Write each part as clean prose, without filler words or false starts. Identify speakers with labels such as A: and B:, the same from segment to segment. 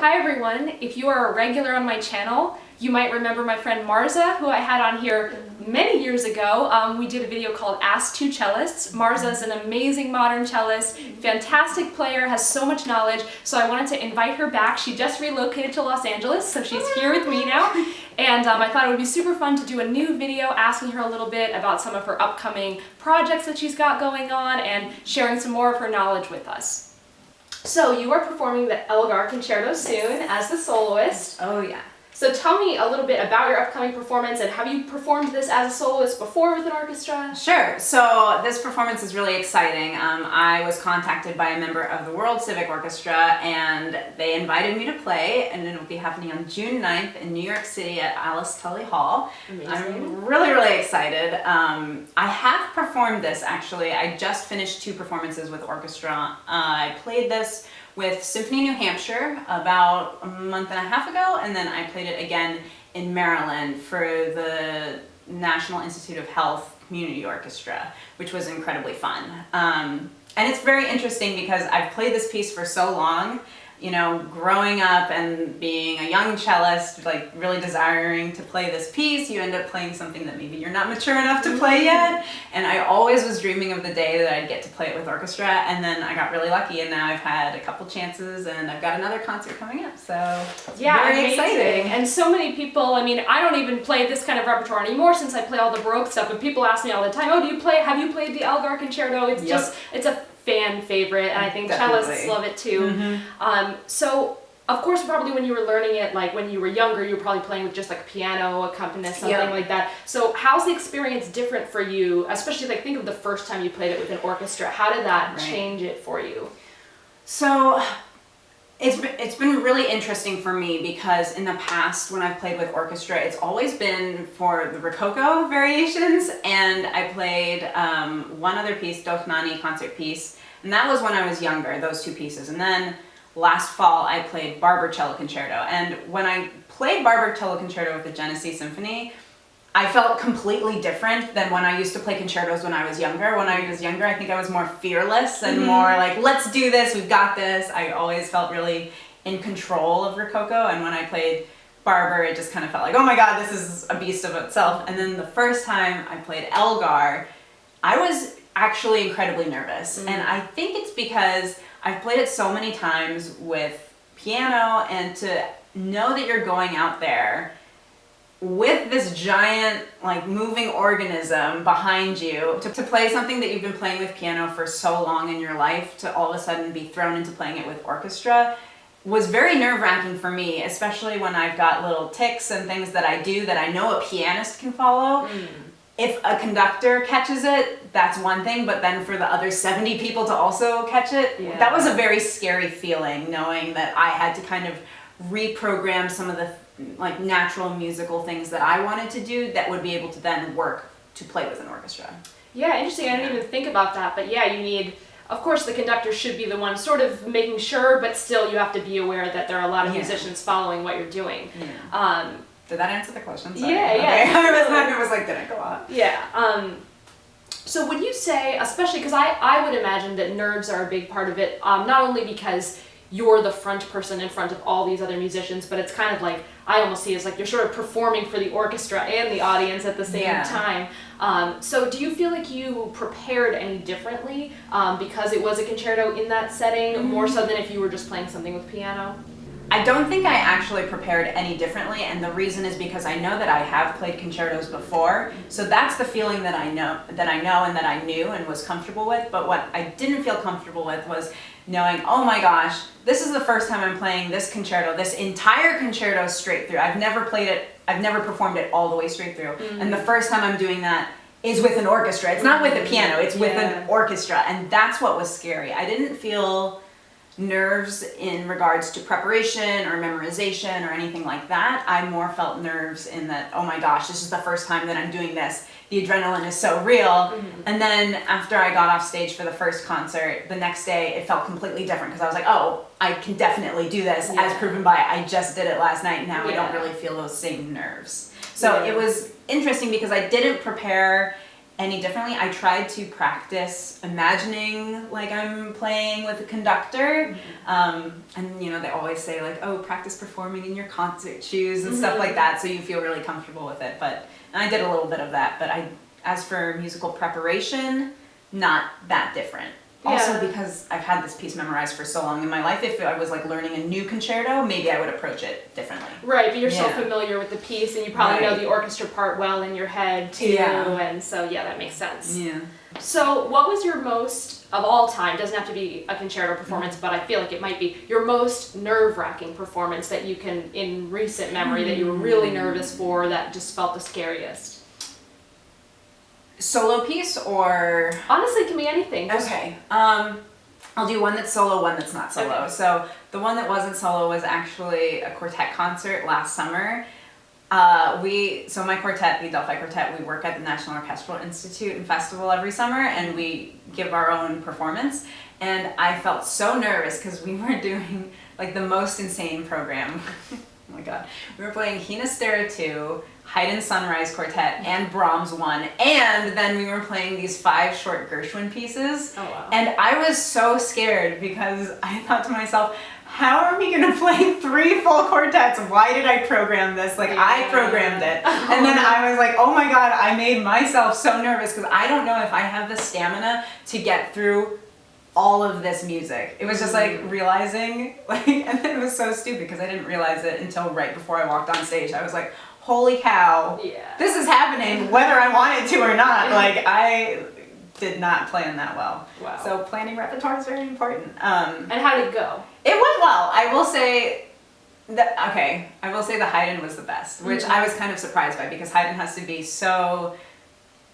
A: Hi everyone, if you are a regular on my channel, you might remember my friend Marza, who I had on here many years ago. We did a video called Ask Two Cellists. Marza is an amazing modern cellist, fantastic player, has so much knowledge, so I wanted to invite her back. She just relocated to Los Angeles, so she's here with me now. And I thought it would be super fun to do a new video asking her a little bit about some of her upcoming projects that she's got going on and sharing some more of her knowledge with us. So you are performing the Elgar Concerto soon as the soloist.
B: Oh yeah.
A: So tell me a little bit about your upcoming performance and have you performed this as a soloist before with an orchestra?
B: Sure. So this performance is really exciting. I was contacted by a member of the World Civic Orchestra and they invited me to play, and it will be happening on June 9th in New York City at Alice Tully Hall.
A: Amazing.
B: I'm really excited. I have performed this actually. I just finished 2 performances with orchestra. I played this with Symphony New Hampshire about a month and a half ago, and then I played it again in Maryland for the National Institute of Health Community Orchestra, which was incredibly fun. And it's very interesting because I've played this piece for so long. You know, growing up and being a young cellist, like really desiring to play this piece, you end up playing something that maybe you're not mature enough to play yet. And I always was dreaming of the day that I'd get to play it with orchestra, and then I got really lucky, and now I've had a couple chances, and I've got another concert coming up, so
A: yeah,
B: very
A: amazing.
B: exciting.
A: And so many people, I mean, I don't even play this kind of repertoire anymore since I play all the Baroque stuff, but people ask me all the time, oh, have you played the Elgar Concerto? It's just, it's a fan favorite, and I think cellists love it too. So of course probably when you were learning it, like when you were younger, you were probably playing with just like a piano accompanist, something like that. So how's the experience different for you, especially like think of the first time you played it with an orchestra? How did that change it for you?
B: So it's been really interesting for me because in the past when I've played with orchestra, it's always been for the Rococo variations, and I played one other piece, Dochnani concert piece, and that was when I was younger, those 2 pieces. And then last fall I played Barber Cello Concerto, and when I played Barber Cello Concerto with the Genesee Symphony, I felt completely different than when I used to play concertos when I was younger. When I was younger, I think I was more fearless and more like, let's do this, we've got this. I always felt really in control of Rococo, and when I played Barber, it just kind of felt like, oh my god, this is a beast of itself. And then the first time I played Elgar, I was actually incredibly nervous. And I think it's because I've played it so many times with piano, and to know that you're going out there with this giant like moving organism behind you to play something that you've been playing with piano for so long in your life, to all of a sudden be thrown into playing it with orchestra, was very nerve-wracking for me, especially when I've got little tics and things that I do that I know a pianist can follow. If a conductor catches it, that's one thing, but then for the other 70 people to also catch it, that was a very scary feeling, knowing that I had to kind of reprogram some of the like natural musical things that I wanted to do that would be able to then work to play with an orchestra.
A: Yeah, interesting. I didn't even think about that, but yeah, you need, of course the conductor should be the one sort of making sure, but still you have to be aware that there are a lot of musicians following what you're doing.
B: Did that answer the question? Sorry.
A: Yeah.
B: I was like, did I go off?
A: Yeah. So would you say, especially because I would imagine that nerves are a big part of it, not only because you're the front person in front of all these other musicians, but it's kind of like, I almost see it as like you're sort of performing for the orchestra and the audience at the same time. So do you feel like you prepared any differently because it was a concerto in that setting, more so than if you were just playing something with piano?
B: I don't think I actually prepared any differently, and the reason is because I know that I have played concertos before, so that's the feeling that I know and that I knew and was comfortable with. But what I didn't feel comfortable with was knowing, oh my gosh, this is the first time I'm playing this concerto, this entire concerto straight through. I've never played it, I've never performed it all the way straight through, and the first time I'm doing that is with an orchestra. It's not with a piano, it's with an orchestra, and that's what was scary. I didn't feel nerves in regards to preparation or memorization or anything like that. I more felt nerves in that, oh my gosh, this is the first time that I'm doing this. The adrenaline is so real. And then after I got off stage for the first concert, the next day it felt completely different because I was like, oh, I can definitely do this, as proven by I just did it last night. Now I don't really feel those same nerves. So it was interesting because I didn't prepare any differently. I tried to practice imagining like I'm playing with a conductor. And you know, they always say like, oh, practice performing in your concert shoes and stuff like that, so you feel really comfortable with it. But and I did a little bit of that, but as for musical preparation, not that different. Also because I've had this piece memorized for so long in my life, if I was like learning a new concerto, maybe I would approach it differently.
A: Right, but you're so familiar with the piece and you probably know the orchestra part well in your head too, and so that makes sense. Yeah. So what was your most, of all time, doesn't have to be a concerto performance, but I feel like it might be, your most nerve-wracking performance that you can, in recent memory, that you were really nervous for, that just felt the scariest?
B: Solo piece or?
A: Honestly, it can be anything.
B: Okay. I'll do one that's solo, one that's not solo. Okay. So the one that wasn't solo was actually a quartet concert last summer. So my quartet, the Adelphi Quartet, we work at the National Orchestral Institute and Festival every summer, and we give our own performance. And I felt so nervous because we were doing like the most insane program. Oh my God. We were playing Hinastera 2, Haydn Sunrise Quartet, and Brahms 1, and then we were playing these 5 short Gershwin pieces. Oh, wow. And I was so scared because I thought to myself, how are we going to play 3 full quartets? Why did I program this? Like, I programmed it. And then I was like, oh my God, I made myself so nervous because I don't know if I have the stamina to get through all of this music. It was just like realizing, like, and then it was so stupid because I didn't realize it until right before I walked on stage. I was like, holy cow, this is happening whether I wanted to or not. Like, I did not plan that well. Wow. So planning repertoire is very important.
A: And how did it go?
B: It went well. I will say the Haydn was the best, which I was kind of surprised by because Haydn has to be so,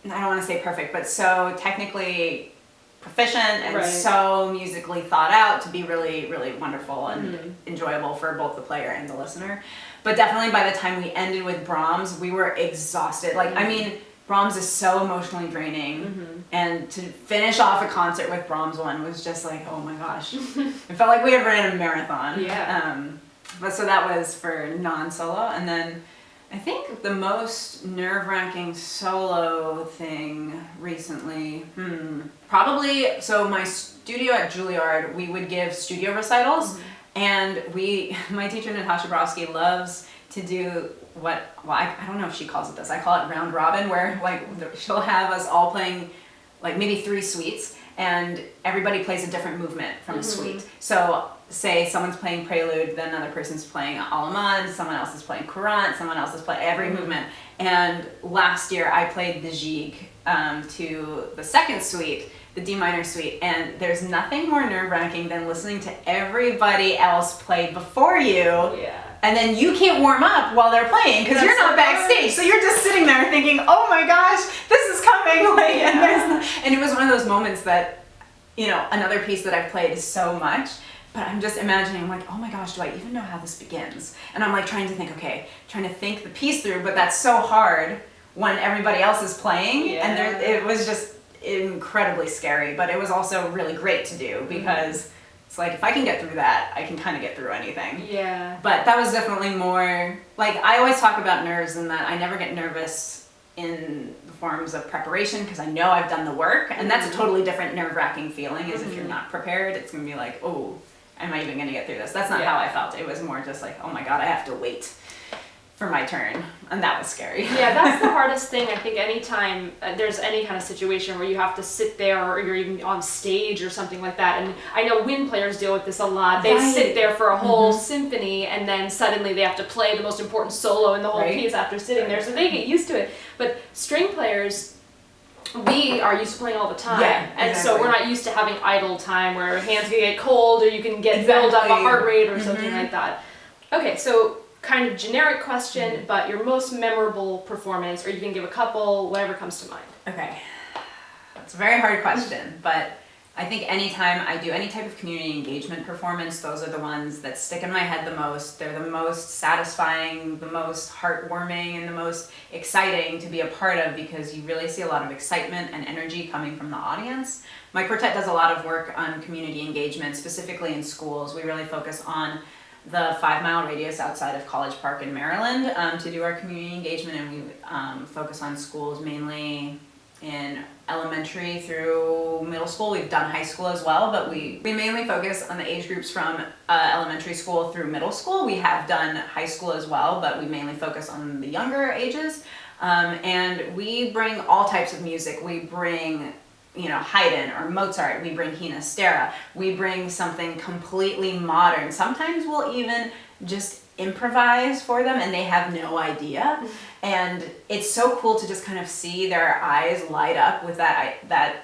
B: I don't want to say perfect, but so technically proficient and so musically thought out to be really, really wonderful and enjoyable for both the player and the listener. But definitely by the time we ended with Brahms, we were exhausted. Like, I mean, Brahms is so emotionally draining, and to finish off a concert with Brahms 1 was just like, oh my gosh. It felt like we had ran a marathon. Yeah. But so that was for non-solo, and then I think the most nerve-wracking solo thing recently, probably, so my studio at Juilliard, we would give studio recitals, and my teacher Natasha Brofsky loves to do I don't know if she calls it this, I call it round robin, where like she'll have us all playing like maybe 3 suites, and everybody plays a different movement from a suite. So say someone's playing prelude, then another person's playing Allemande, someone else is playing courant, someone else is playing every movement. And last year I played the Gigue to the second suite, the D minor suite, and there's nothing more nerve-wracking than listening to everybody else play before you. Yeah. And then you can't warm up while they're playing because you're not backstage. So you're just sitting there thinking, oh my gosh, this is coming. Like, and it was one of those moments that, you know, another piece that I've played so much, but I'm just imagining like, oh my gosh, do I even know how this begins? And I'm like trying to think the piece through, but that's so hard when everybody else is playing. And it was just incredibly scary, but it was also really great to do because it's like, if I can get through that, I can kind of get through anything. Yeah. But that was definitely more, like, I always talk about nerves and that I never get nervous in the forms of preparation because I know I've done the work, and that's a totally different nerve-wracking feeling is if you're not prepared, it's going to be like, oh, am I even going to get through this? That's not how I felt. It was more just like, oh my God, I have to wait for my turn, and that was scary. Yeah, that's the hardest thing. I think anytime there's any kind of situation where you have to sit there or you're even on stage or something like that, and I know wind players deal with this a lot. They sit there for a whole symphony and then suddenly they have to play the most important solo in the whole piece after sitting there, so they get used to it. But string players, we are used to playing all the time, and so we're not used to having idle time where hands can get cold or you can get build up a heart rate or something like that. Okay, so kind of generic question, but your most memorable performance, or you can give a couple, whatever comes to mind. Okay. That's a very hard question, but I think anytime I do any type of community engagement performance, those are the ones that stick in my head the most. They're the most satisfying, the most heartwarming, and the most exciting to be a part of because you really see a lot of excitement and energy coming from the audience. My quartet does a lot of work on community engagement, specifically in schools. We really focus on the 5-mile radius outside of College Park in Maryland to do our community engagement, and we focus on schools mainly in elementary through middle school. We've done high school as well, but we mainly focus on the age groups from elementary school through middle school. We have done high school as well, but we mainly focus on the younger ages. And we bring all types of music. We bring, you know, Haydn or Mozart. We bring Hinastera. We bring something completely modern. Sometimes we'll even just improvise for them and they have no idea. And it's so cool to just kind of see their eyes light up with that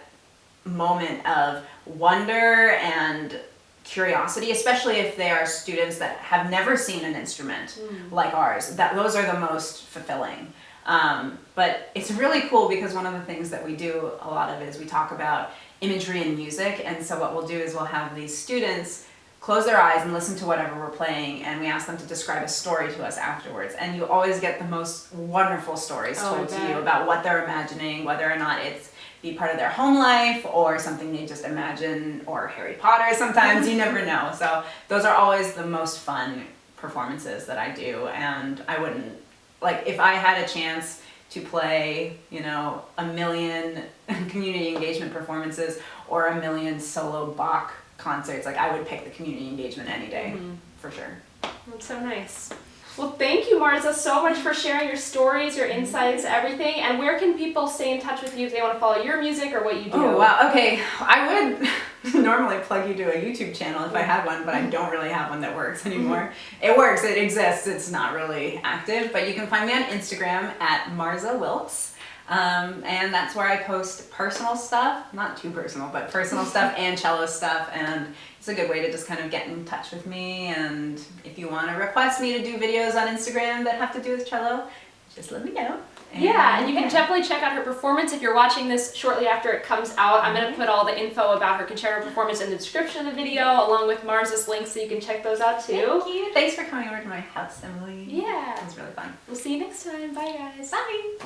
B: moment of wonder and curiosity, especially if they are students that have never seen an instrument like ours. Those are the most fulfilling. But it's really cool because one of the things that we do a lot of is we talk about imagery and music. And so what we'll do is we'll have these students close their eyes and listen to whatever we're playing, and we ask them to describe a story to us afterwards. And you always get the most wonderful stories told to you about what they're imagining, whether or not it's be part of their home life or something they just imagine, or Harry Potter sometimes, you never know. So those are always the most fun performances that I do, and I wouldn't, like, if I had a chance to play, you know, 1 million community engagement performances or 1 million solo Bach concerts, like, I would pick the community engagement any day, for sure.
A: That's so nice. Well, thank you, Marza, so much for sharing your stories, your insights, everything. And where can people stay in touch with you if they want to follow your music or what you do?
B: Oh, wow. Okay. I would normally plug you to a YouTube channel if I had one, but I don't really have one that works anymore. It works. It exists. It's not really active. But you can find me on Instagram at Marza Wilks. And that's where I post personal stuff, not too personal, but personal stuff and cello stuff, and it's a good way to just kind of get in touch with me. And if you want to request me to do videos on Instagram that have to do with cello, just let me know.
A: And you can definitely check out her performance if you're watching this shortly after it comes out. I'm going to put all the info about her concerto performance in the description of the video, along with Marza's links, so you can check those out too.
B: Thank you. Thanks for coming over to my house, Emily.
A: Yeah.
B: It was really fun.
A: We'll see you next time. Bye, guys.
B: Bye.